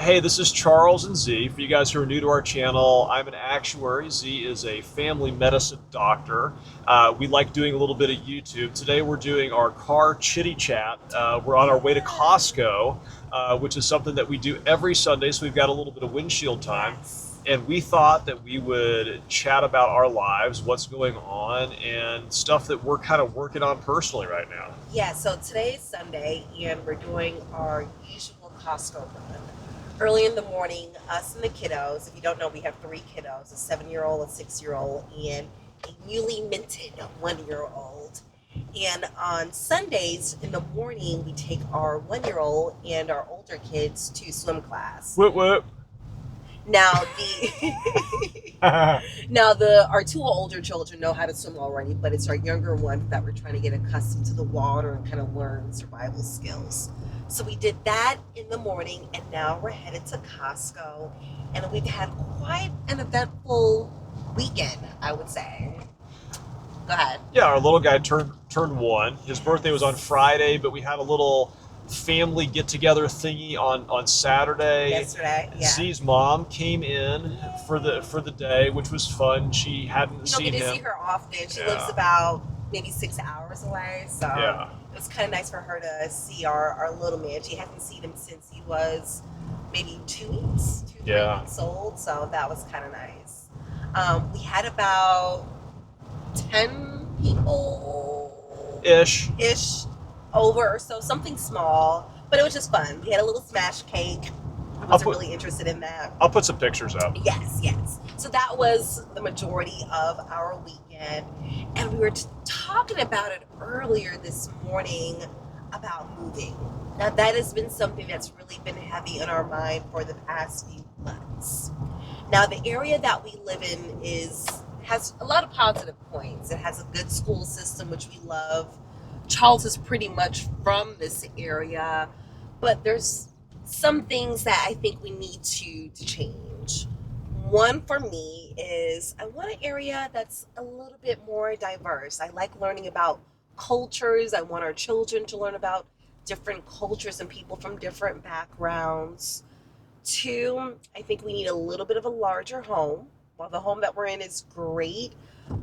Hey, this is Charles and Z. For you guys who are new to our channel, I'm an actuary. Z is a family medicine doctor. We like doing a little bit of YouTube. Today we're doing our car chitty chat. We're on our way to Costco, which is something that we do every Sunday, so we've got a little bit of windshield time. Yes. And we thought that we would chat about our lives, what's going on, and stuff that we're kind of working on personally right now. Yeah, so today is Sunday and we're doing our usual Costco run. Early in the morning, us and the kiddos, if you don't know, we have three kiddos, a 7-year-old, a 6-year-old, and a newly minted 1-year-old. And on Sundays in the morning, we take our 1-year-old and our older kids to swim class. Whoop whoop. Now the our two older children know how to swim already, but it's our younger one that we're trying to get accustomed to the water and kind of learn survival skills. So we did that in the morning, and now we're headed to Costco, and we've had quite an eventful weekend, I would say. Go ahead. Yeah, our little guy turned one. His birthday was on Friday, but we had a little family get together thingy on Saturday. Yesterday, yeah. Z's mom came in for the day, which was fun. She hadn't You don't seen get to him. see her often. She Yeah. lives about maybe 6 hours away, so Yeah. it was kind of nice for her to see our little man. She hasn't seen him since he was maybe 2 weeks, 3 Yeah. weeks old, so that was kind of nice. We had about 10 people Ish. over or so, something small, but it was just fun. We had a little smash cake. I wasn't really interested in that. I'll put some pictures up. Yes. So that was the majority of our weekend. And we were talking about it earlier this morning about moving. Now, that has been something that's really been heavy on our mind for the past few months. Now, the area that we live in has a lot of positive points. It has a good school system, which we love. Charles is pretty much from this area, but there's some things that I think we need to change. One for me is I want an area that's a little bit more diverse. I like learning about cultures. I want our children to learn about different cultures and people from different backgrounds. Two, I think we need a little bit of a larger home. While the home that we're in is great,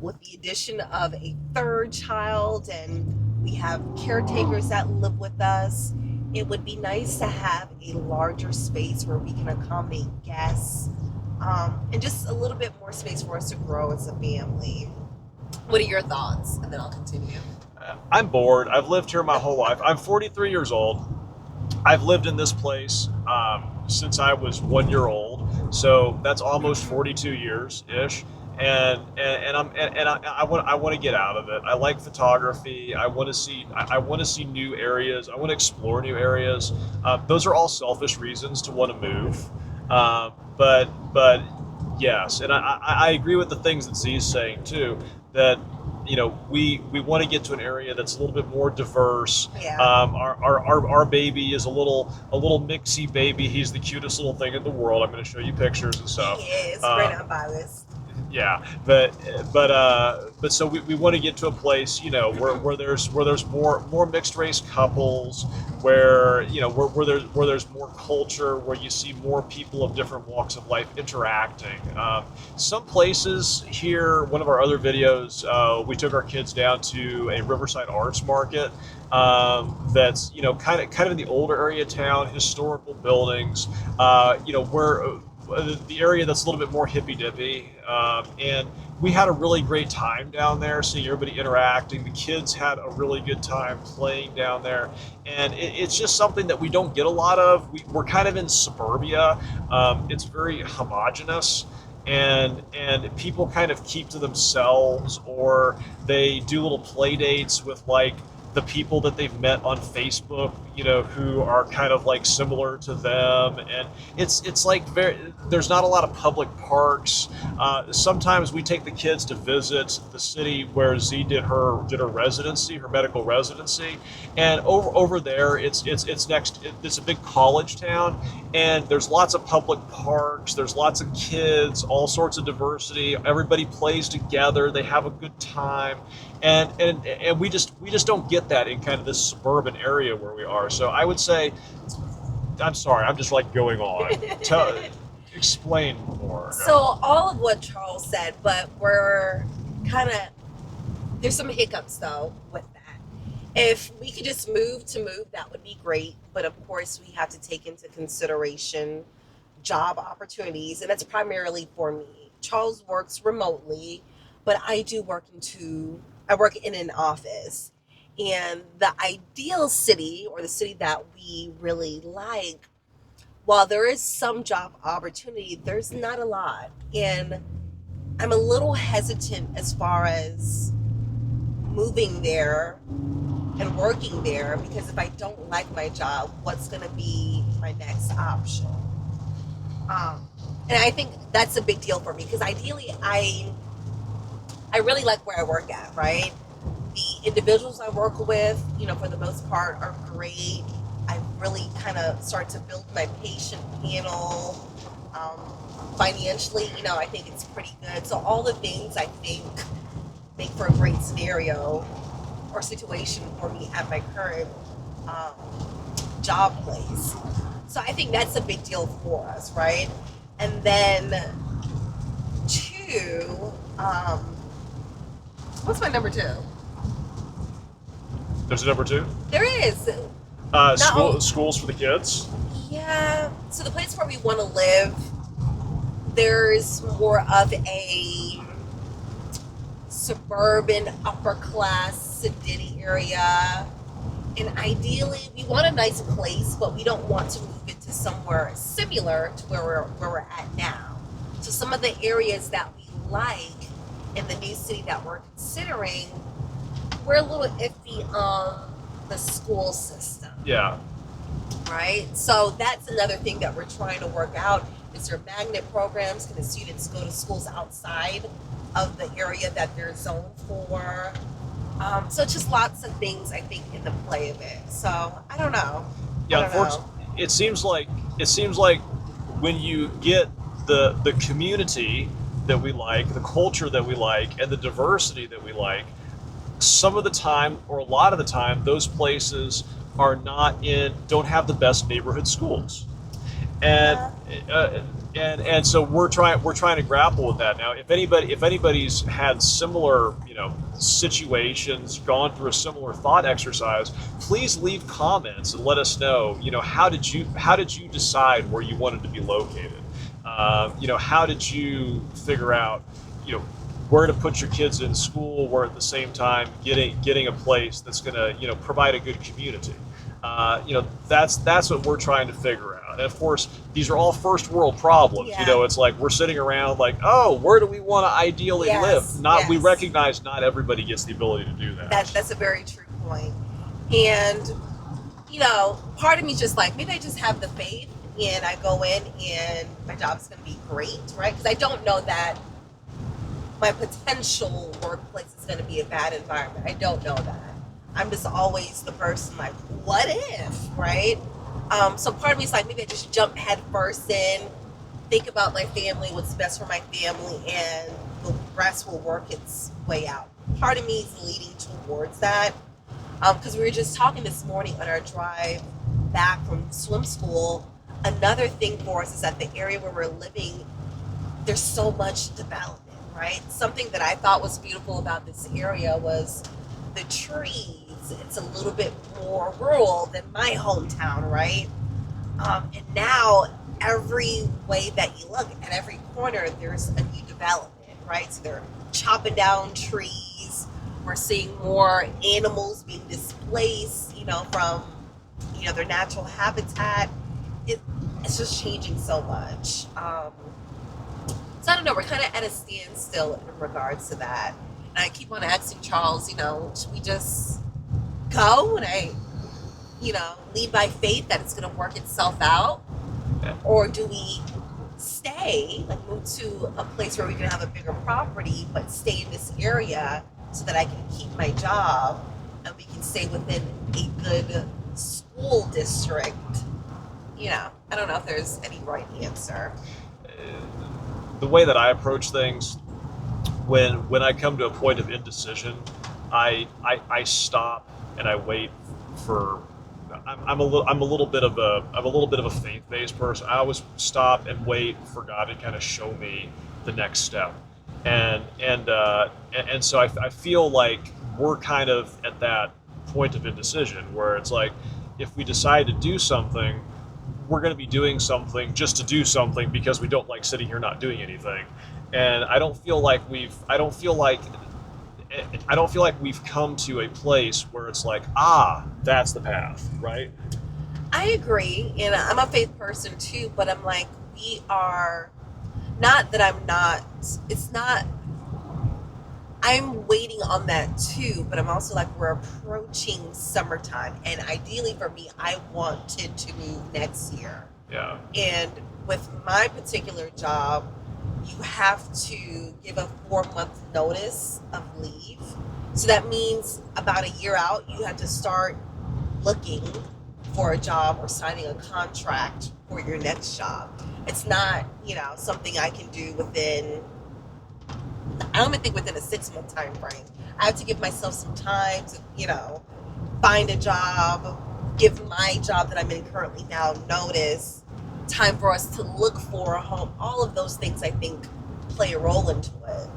with the addition of a third child and we have caretakers that live with us, it would be nice to have a larger space where we can accommodate guests, and just a little bit more space for us to grow as a family. What are your thoughts? And then I'll continue. I'm bored. I've lived here my whole life. I'm 43 years old. I've lived in this place since I was 1 year old, so that's almost 42 years ish. I want to get out of it. I like photography. I want to see new areas. I want to explore new areas. Those are all selfish reasons to want to move. But yes, and I agree with the things that Z is saying too. That we want to get to an area that's a little bit more diverse. Yeah. Our baby is a little mixy baby. He's the cutest little thing in the world. I'm going to show you pictures and stuff. He is great unbiased. Yeah, but so we want to get to a place, where there's more mixed race couples, where there's more culture, where you see more people of different walks of life interacting. Some places here, one of our other videos, we took our kids down to a Riverside Arts Market. That's kind of in the older area of town, historical buildings. Where the area that's a little bit more hippy dippy, and we had a really great time down there, seeing everybody interacting. The kids had a really good time playing down there, and it's just something that we don't get a lot of. We're kind of in suburbia. It's very homogenous. And people kind of keep to themselves, or they do little play dates with like the people that they've met on Facebook, who are kind of like similar to them, and it's like there's not a lot of public parks. Sometimes we take the kids to visit the city where Z did her residency, her medical residency, and over there it's a big college town, and there's lots of public parks, there's lots of kids, all sorts of diversity. Everybody plays together, they have a good time, and we just don't get that in kind of this suburban area where we are. So I would say I'm sorry. I'm just like going on. Tell, explain more. So all of what Charles said, but we're kind of there's some hiccups though with that. If we could just move, that would be great. But of course, we have to take into consideration job opportunities, and that's primarily for me. Charles works remotely, but I work in an office. And the ideal city, or the city that we really like, while there is some job opportunity, there's not a lot. And I'm a little hesitant as far as moving there and working there, because if I don't like my job, what's going to be my next option? And I think that's a big deal for me, because ideally, I really like where I work at, right? The individuals I work with, for the most part, are great. I really kind of start to build my patient panel. Financially, I think it's pretty good. So all the things I think make for a great scenario or situation for me at my current um, job place. So I think that's a big deal for us, right? And then two, what's my number two? There's a number two. There is. Schools for the kids. Yeah. So the place where we want to live, there's more of a suburban, upper class city area. And ideally, we want a nice place, but we don't want to move into somewhere similar to where we're at now. So some of the areas that we like in the new city that we're considering, we're a little iffy on the school system. Yeah. Right? So that's another thing that we're trying to work out. Is there magnet programs? Can the students go to schools outside of the area that they're zoned for? So just lots of things, I think, in the play of it. So I don't know. Yeah, unfortunately, it seems like when you get the community that we like, the culture that we like, and the diversity that we like, some of the time, or a lot of the time, those places don't have the best neighborhood schools, and and so we're trying to grapple with that now. If anybody's had similar situations, gone through a similar thought exercise, please leave comments and let us know. How did you decide where you wanted to be located? How did you figure out where to put your kids in school, where at the same time getting a place that's going to provide a good community. That's what we're trying to figure out. And of course, these are all first world problems. Yeah. It's like we're sitting around like, oh, where do we want to ideally live? We recognize not everybody gets the ability to do that. That's a very true point. And part of me just like, maybe I just have the faith and I go in and my job is going to be great, right? Because I don't know that my potential workplace is going to be a bad environment. I don't know that. I'm just always the person like, what if, right? So part of me is like, maybe I just jump head first in, think about my family, what's best for my family, and the rest will work its way out. Part of me is leading towards that. Because we were just talking this morning on our drive back from swim school. Another thing for us is that the area where we're living, there's so much development. Right? Something that I thought was beautiful about this area was the trees. It's a little bit more rural than my hometown, right? And now every way that you look, at every corner, there's a new development, right? So they're chopping down trees. We're seeing more animals being displaced, from, their natural habitat. It's just changing so much. So I don't know, we're kind of at a standstill in regards to that. And I keep on asking Charles, should we just go and lead by faith that it's going to work itself out? Or do we stay, like move to a place where we can have a bigger property, but stay in this area so that I can keep my job and we can stay within a good school district? I don't know if there's any right answer. The way that I approach things, when I come to a point of indecision, I stop and I wait for I'm a little bit of a faith-based person. I always stop and wait for God to kind of show me the next step, and so I feel like we're kind of at that point of indecision where it's like if we decide to do something, we're going to be doing something just to do something because we don't like sitting here not doing anything, and I don't feel like we've come to a place where it's like, that's the path, right? I agree, and I'm a faith person too, but I'm like, we are not that I'm not, it's not, I'm waiting on that too, but I'm also like, we're approaching summertime, and ideally for me, I wanted to move next year. Yeah. And with my particular job, you have to give a 4-month notice of leave. So that means about a year out, you have to start looking for a job or signing a contract for your next job. It's not, something I can do I don't even think within a 6-month time frame. I have to give myself some time to, find a job, give my job that I'm in currently now notice, time for us to look for a home. All of those things I think play a role into it.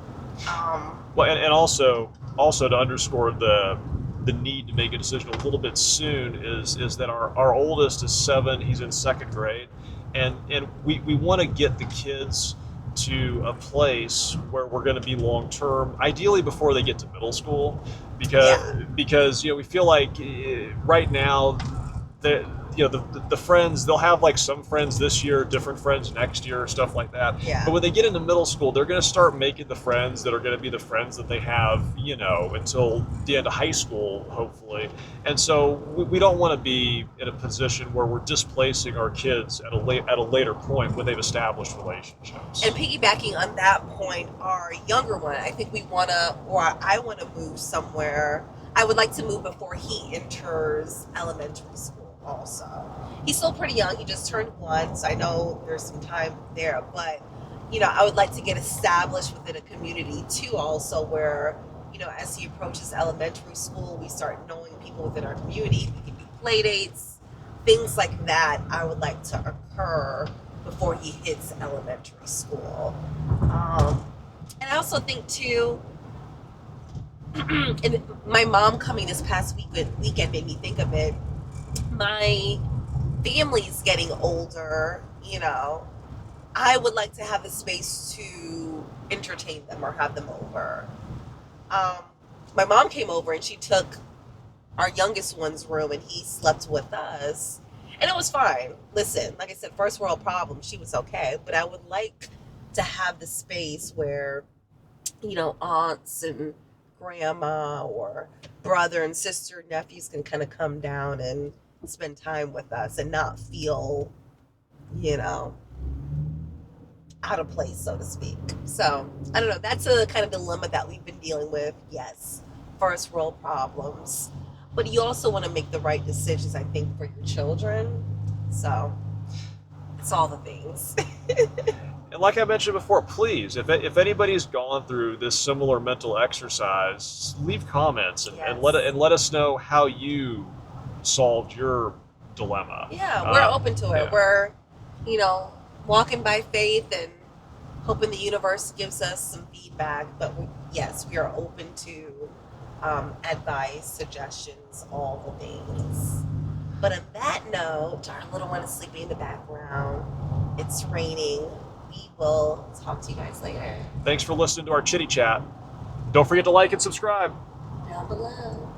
Well, and also to underscore the need to make a decision a little bit soon is that our oldest is 7. He's in second grade, and we want to get the kids to a place where we're going to be long term, ideally before they get to middle school, because we feel like right now the friends, they'll have like some friends this year, different friends next year, stuff like that. Yeah. But when they get into middle school, they're going to start making the friends that are going to be the friends that they have, until the end of high school, hopefully. And so we don't want to be in a position where we're displacing our kids at a later point when they've established relationships. And piggybacking on that point, our younger one, I think I want to move somewhere. I would like to move before he enters elementary school also. He's still pretty young. He just turned 1, so I know there's some time there. But, I would like to get established within a community too also where, as he approaches elementary school, we start knowing people within our community. We can do play dates, things like that I would like to occur before he hits elementary school. And I also think too, and my mom coming this past weekend made me think of it. My family's getting older, I would like to have the space to entertain them or have them over. My mom came over and she took our youngest one's room and he slept with us. And it was fine. Listen, like I said, first world problem, she was okay. But I would like to have the space where, aunts and grandma or brother and sister, nephews can kind of come down and spend time with us and not feel, out of place, so to speak. So, I don't know. That's a kind of dilemma that we've been dealing with. Yes, first world problems. But you also want to make the right decisions, I think, for your children. So, it's all the things. And like I mentioned before, please, if anybody's gone through this similar mental exercise, leave comments and let us know how you solved your dilemma. Yeah, we're open to it. Yeah. We're, walking by faith and hoping the universe gives us some feedback. But yes, we are open to advice, suggestions, all the things. But on that note, our little one is sleeping in the background. It's raining. We will talk to you guys later. Thanks for listening to our Chitty Chat. Don't forget to like and subscribe. Down below.